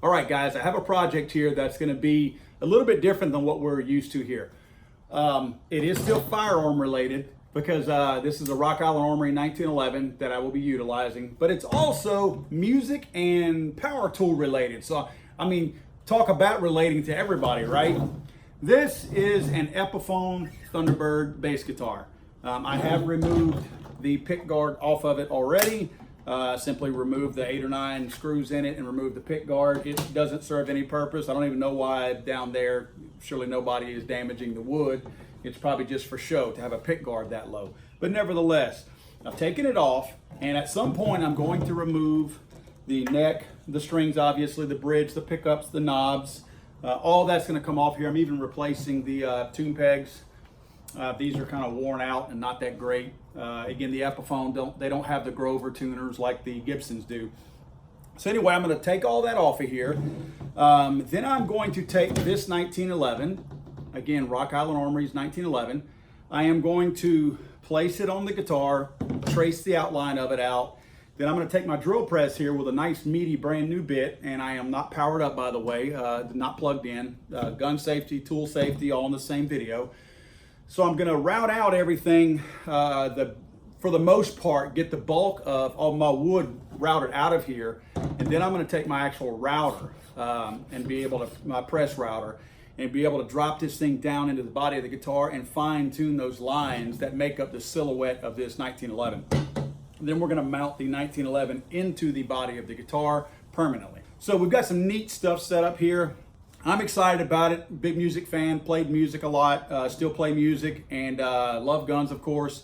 All right, guys, I have a project here that's going to be a little bit different than what we're used to here. It is still firearm related because this is a Rock Island Armory 1911 that I will be utilizing, but it's also music and power tool related. So, I mean, talk about relating to everybody, right? This is an Epiphone Thunderbird bass guitar. I have removed the pick guard off of it already. Simply remove the 8 or 9 screws in it and remove the pick guard. It doesn't serve any purpose. I don't even know why down there, surely nobody is damaging the wood. It's probably just for show to have a pick guard that low. But nevertheless, I've taken it off, and at some point I'm going to remove the neck, the strings obviously, the bridge, the pickups, the knobs. All that's going to come off here. I'm even replacing the tune pegs. These are kind of worn out and not that great. Again, the Epiphone don't have the Grover tuners like the Gibsons do. So anyway, I'm going to take all that off of here. Then I'm going to take this 1911, again, Rock Island Armory's 1911. I am going to place it on the guitar, trace the outline of it out. Then I'm going to take my drill press here with a nice meaty brand new bit, and I am not powered up, by the way, not plugged in. Gun safety, tool safety, all in the same video. So I'm going to route out everything, for the most part, get the bulk of all my wood routed out of here. And then I'm going to take my actual router and be able to, my press router, and be able to drop this thing down into the body of the guitar and fine tune those lines that make up the silhouette of this 1911. And then we're going to mount the 1911 into the body of the guitar permanently. So we've got some neat stuff set up here. I'm excited about it. Big music fan, played music a lot, still play music, and love guns, of course.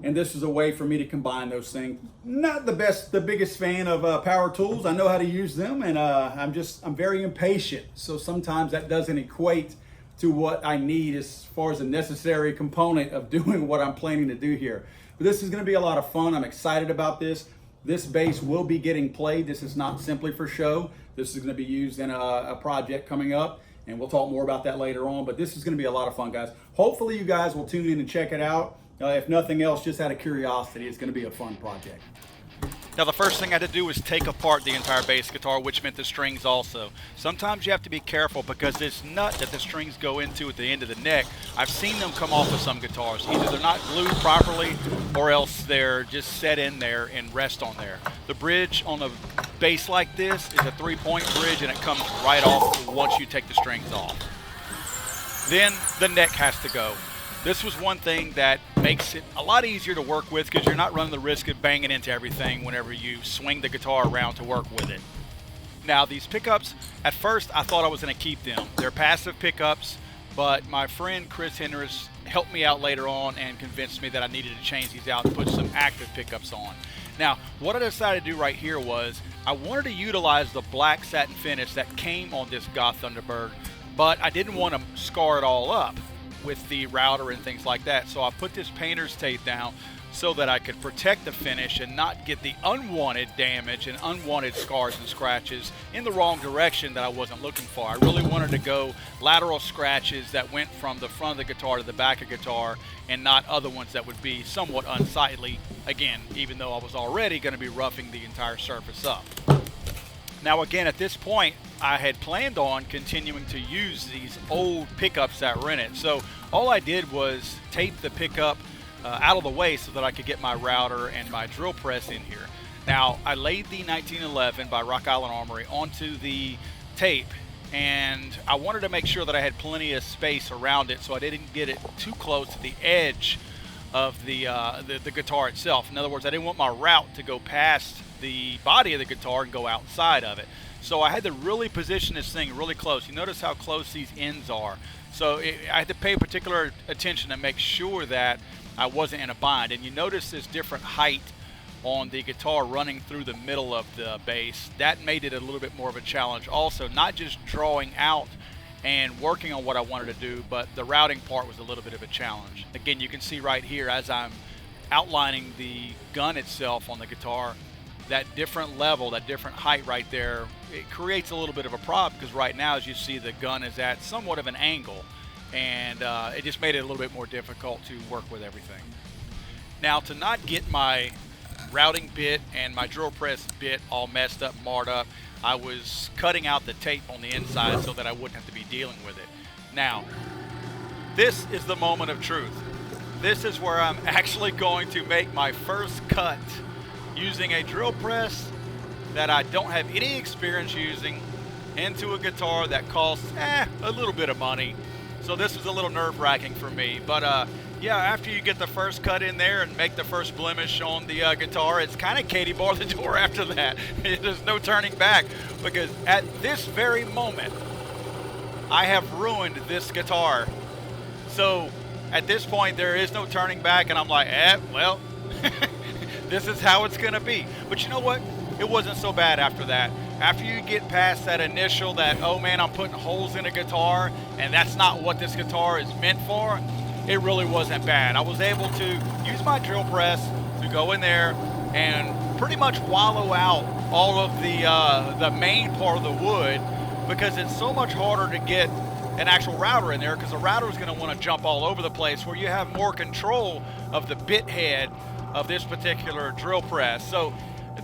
And this is a way for me to combine those things. Not the biggest fan of power tools. I know how to use them, and I'm very impatient. So sometimes that doesn't equate to what I need as far as a necessary component of doing what I'm planning to do here. But this is going to be a lot of fun. I'm excited about this. This bass will be getting played. This is not simply for show. This is going to be used in a project coming up, and we'll talk more about that later on. But this is going to be a lot of fun, guys. Hopefully you guys will tune in and check it out. If nothing else, just out of curiosity, it's going to be a fun project. Now the first thing I had to do was take apart the entire bass guitar, which meant the strings also. Sometimes you have to be careful because this nut that the strings go into at the end of the neck, I've seen them come off of some guitars. Either they're not glued properly or else they're just set in there and rest on there. The bridge on a bass like this is a 3-point bridge, and it comes right off once you take the strings off. Then the neck has to go. This was one thing that makes it a lot easier to work with because you're not running the risk of banging into everything whenever you swing the guitar around to work with it. Now these pickups, at first I thought I was going to keep them. They're passive pickups, but my friend Chris Henris helped me out later on and convinced me that I needed to change these out and put some active pickups on. Now, what I decided to do right here was I wanted to utilize the black satin finish that came on this Goth Thunderbird, but I didn't want to scar it all up with the router and things like that. So I put this painter's tape down so that I could protect the finish and not get the unwanted damage and unwanted scars and scratches in the wrong direction that I wasn't looking for. I really wanted to go lateral scratches that went from the front of the guitar to the back of the guitar and not other ones that would be somewhat unsightly, again, even though I was already going to be roughing the entire surface up. Now again, at this point, I had planned on continuing to use these old pickups that were in it. So all I did was tape the pickup out of the way so that I could get my router and my drill press in here. Now I laid the 1911 by Rock Island Armory onto the tape, and I wanted to make sure that I had plenty of space around it so I didn't get it too close to the edge of the guitar itself. In other words, I didn't want my route to go past the body of the guitar and go outside of it. So I had to really position this thing really close. You notice how close these ends are. So I had to pay particular attention to make sure that I wasn't in a bind. And you notice this different height on the guitar running through the middle of the bass. That made it a little bit more of a challenge also, not just drawing out and working on what I wanted to do, but the routing part was a little bit of a challenge. Again, you can see right here as I'm outlining the gun itself on the guitar, that different level, that different height right there, it creates a little bit of a problem because right now, as you see, the gun is at somewhat of an angle, and it just made it a little bit more difficult to work with everything. Now, to not get my routing bit and my drill press bit all messed up, marred up. I was cutting out the tape on the inside so that I wouldn't have to be dealing with it. Now, this is the moment of truth. This is where I'm actually going to make my first cut using a drill press that I don't have any experience using into a guitar that costs a little bit of money. So this was a little nerve-wracking for me. But yeah, after you get the first cut in there and make the first blemish on the guitar, it's kind of Katie bar the door after that. There's no turning back, because at this very moment, I have ruined this guitar. So at this point, there is no turning back, and I'm like, well, this is how it's gonna be. But you know what? It wasn't so bad after that. After you get past that initial, oh man, I'm putting holes in a guitar, and that's not what this guitar is meant for, it really wasn't bad. I was able to use my drill press to go in there and pretty much wallow out all of the main part of the wood, because it's so much harder to get an actual router in there, because the router is going to want to jump all over the place, where you have more control of the bit head of this particular drill press. So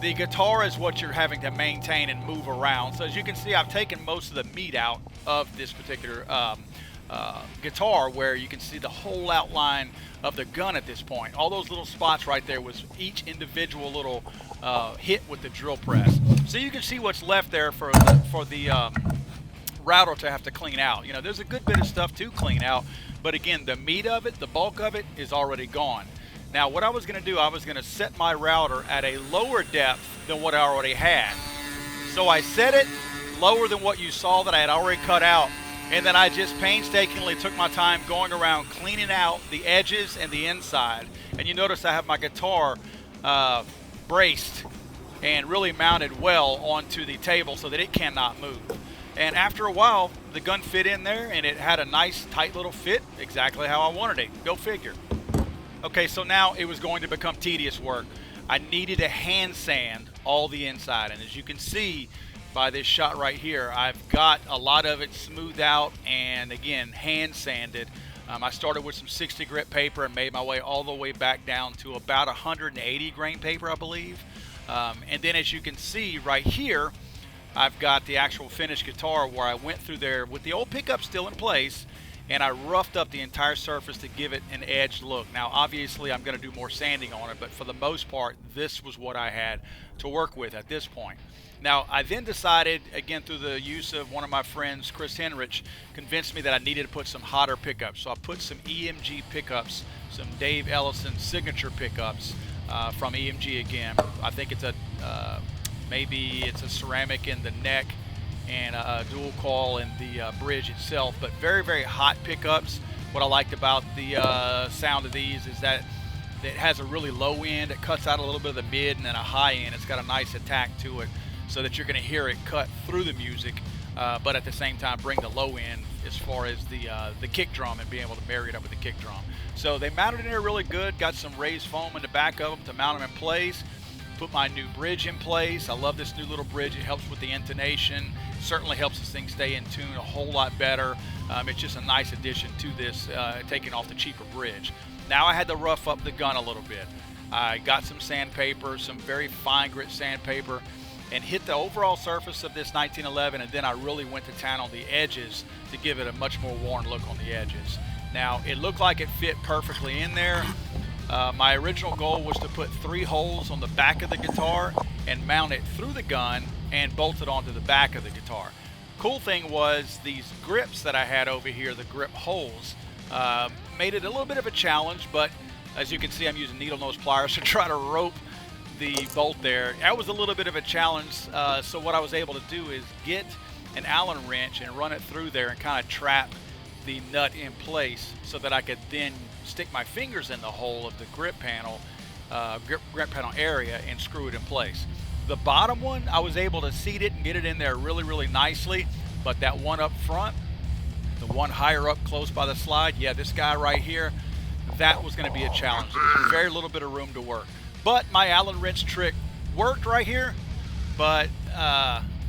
the guitar is what you're having to maintain and move around. So as you can see, I've taken most of the meat out of this particular guitar, where you can see the whole outline of the gun at this point. All those little spots right there was each individual little hit with the drill press. So you can see what's left there for the router to have to clean out. You know, there's a good bit of stuff to clean out, but again, the meat of it, the bulk of it, is already gone. Now, what I was going to do, I was going to set my router at a lower depth than what I already had. So I set it lower than what you saw that I had already cut out, and then I just painstakingly took my time going around cleaning out the edges and the inside. And you notice I have my guitar braced and really mounted well onto the table so that it cannot move. And after a while, the gun fit in there, and it had a nice tight little fit, exactly how I wanted it. Go figure. Okay, so now it was going to become tedious work. I needed to hand sand all the inside, and as you can see by this shot right here, I've got a lot of it smoothed out and again hand sanded. I started with some 60 grit paper and made my way all the way back down to about 180 grain paper, I believe. And then as you can see right here, I've got the actual finished guitar where I went through there with the old pickup still in place, and I roughed up the entire surface to give it an edged look. Now obviously I'm going to do more sanding on it, but for the most part this was what I had to work with at this point. Now I then decided, again through the use of one of my friends, Chris Henrich, convinced me that I needed to put some hotter pickups. So I put some EMG pickups, some Dave Ellison signature pickups from EMG again. I think it's a maybe it's a ceramic in the neck and a dual coil in the bridge itself, but very, very hot pickups. What I liked about the sound of these is that it has a really low end. It cuts out a little bit of the mid, and then a high end. It's got a nice attack to it, so that you're going to hear it cut through the music, but at the same time bring the low end as far as the kick drum and being able to marry it up with the kick drum. So they mounted in there really good. Got some raised foam in the back of them to mount them in place. Put my new bridge in place. I love this new little bridge. It helps with the intonation. Certainly helps this thing stay in tune a whole lot better. It's just a nice addition to this, taking off the cheaper bridge. Now I had to rough up the gun a little bit. I got some sandpaper, some very fine grit sandpaper, and hit the overall surface of this 1911, and then I really went to town on the edges to give it a much more worn look on the edges. Now it looked like it fit perfectly in there. My original goal was to put 3 holes on the back of the guitar and mount it through the gun and bolt it onto the back of the guitar. Cool thing was these grips that I had over here, the grip holes, made it a little bit of a challenge, but as you can see I'm using needle nose pliers to try to rope the bolt there. That was a little bit of a challenge, so what I was able to do is get an Allen wrench and run it through there and kind of trap the nut in place so that I could then stick my fingers in the hole of the grip panel area and screw it in place. The bottom one, I was able to seat it and get it in there really, really nicely, but that one up front, the one higher up close by the slide, yeah, this guy right here, that was going to be a challenge. There's very little bit of room to work. But my Allen wrench trick worked right here, but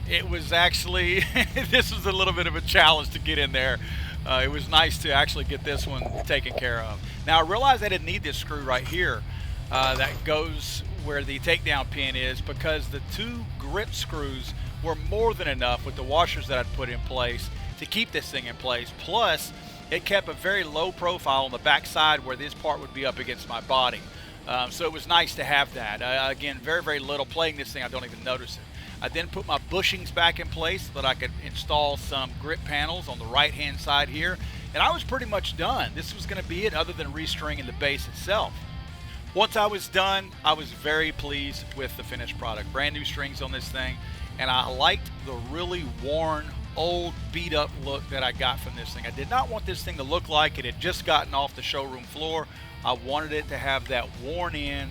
it was actually, this was a little bit of a challenge to get in there. It was nice to actually get this one taken care of. Now I realized I didn't need this screw right here that goes where the takedown pin is, because the 2 grip screws were more than enough with the washers that I'd put in place to keep this thing in place. Plus, it kept a very low profile on the back side where this part would be up against my body. So it was nice to have that. Again, very, very little. Playing this thing, I don't even notice it. I then put my bushings back in place so that I could install some grip panels on the right-hand side here. And I was pretty much done. This was going to be it, other than restringing the base itself. Once I was done, I was very pleased with the finished product. Brand new strings on this thing, and I liked the really worn, old, beat up look that I got from this thing. I did not want this thing to look like it had just gotten off the showroom floor. I wanted it to have that worn in,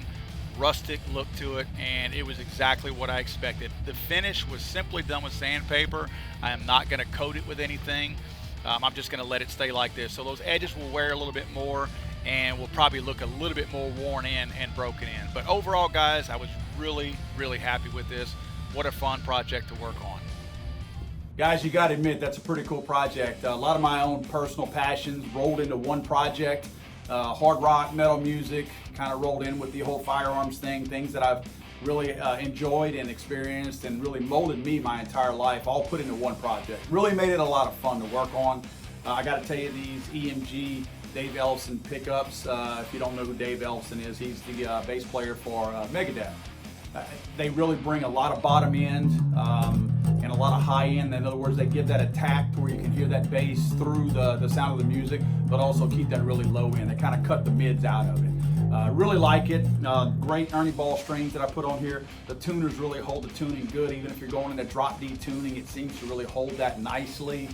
rustic look to it, and it was exactly what I expected. The finish was simply done with sandpaper. I am not going to coat it with anything. I'm just going to let it stay like this. So those edges will wear a little bit more and will probably look a little bit more worn in and broken in. But overall, guys, I was really, really happy with this. What a fun project to work on. Guys, you got to admit, that's a pretty cool project. A lot of my own personal passions rolled into one project. Hard rock, metal music, kind of rolled in with the whole firearms thing, things that I've really enjoyed and experienced and really molded me my entire life, all put into one project. Really made it a lot of fun to work on. I got to tell you, these EMG Dave Ellefson pickups, if you don't know who Dave Ellefson is, he's the bass player for Megadeth. They really bring a lot of bottom end and a lot of high end. In other words, they give that attack to where you can hear that bass through the sound of the music, but also keep that really low end. They kind of cut the mids out of it. Really like it. Great Ernie Ball strings that I put on here. The tuners really hold the tuning good. Even if you're going into drop D tuning, it seems to really hold that nicely.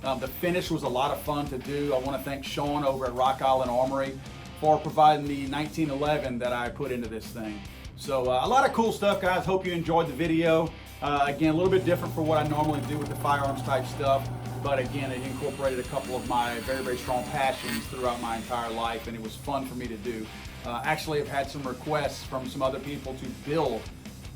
The finish was a lot of fun to do. I want to thank Sean over at Rock Island Armory for providing the 1911 that I put into this thing. So a lot of cool stuff, guys. Hope you enjoyed the video. Again, a little bit different for what I normally do with the firearms type stuff, but again, it incorporated a couple of my very, very strong passions throughout my entire life, and it was fun for me to do. Actually, I've had some requests from some other people to build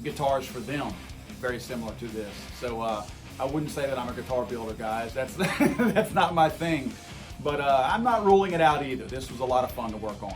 guitars for them, very similar to this. So I wouldn't say that I'm a guitar builder, guys. That's that's not my thing, but I'm not ruling it out either. This was a lot of fun to work on.